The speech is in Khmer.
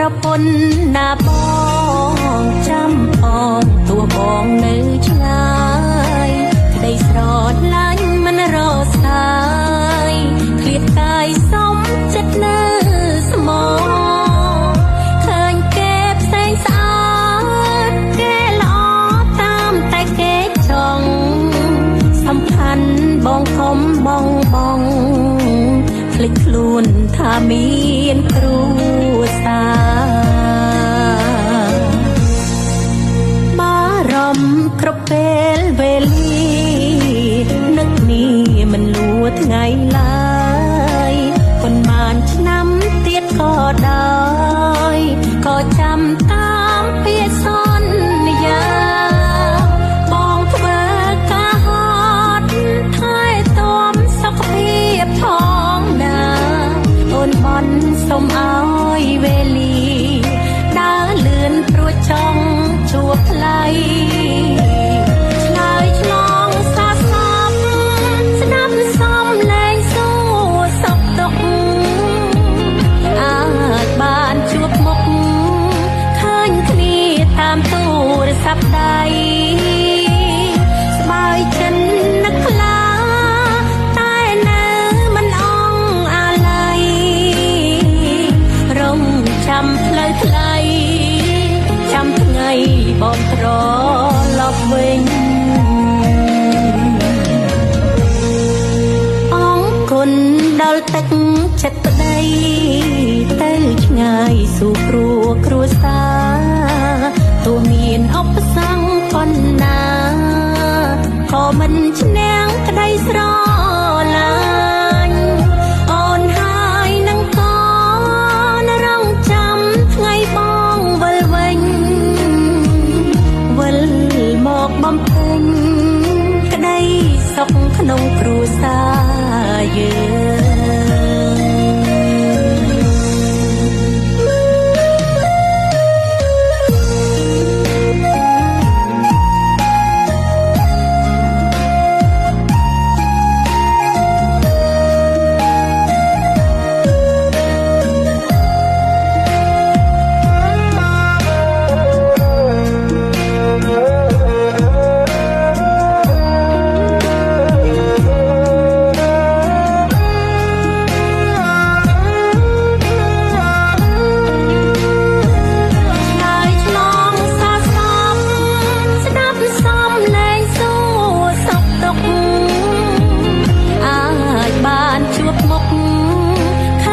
ប្រពន្ធណាបងចាំបងទួបងនៅឆ្ងាយក្តីស្រឡាញ់មិនរសាយឃ្លាតកាយសំចិត្តនៅស្មោឃើញគេផ្សេងស្អាតគេល្អតាមតែគេចង់សំខាន់បងខំបងភ្លេចខ្លួនថាមានគ្រួសារបារម្ភគ្រប់ពេលវេលានឹកនេះមិនលួថ្ងៃឡើយប៉ុន្មានឆ្នាំទៀតក៏ដោយក៏ចាំតាមពាក្យសន្យាបងធ្វើការហត់ថែទាំសុខភាពផងណាអូនបន់សុំឲ្យវេលាដើរលឿនព្រោះចង់ជួបថ្លៃឆ្លើយឆ្លងសាសពស្ដាប់សំឡេងសួរសុខទុក្ខអាចបានជួបមុខឃើញគ្នាតាមទូរស័ព្ទដៃស្បើយចិត្តនឹកខ្លាតែនៅមិនអង់អាល័យរងចាំផ្លូវថ្លៃចាំថ្ងៃបងត្រឡប់វិញអង្គគុណដល់ទឹកចិត្តប្តីទៅឆ្ងាយស៊ូព្រោះគ្រួសារទោះមានឧបសគ្គប៉ុណ្ណាក៏មិនឈ្នះ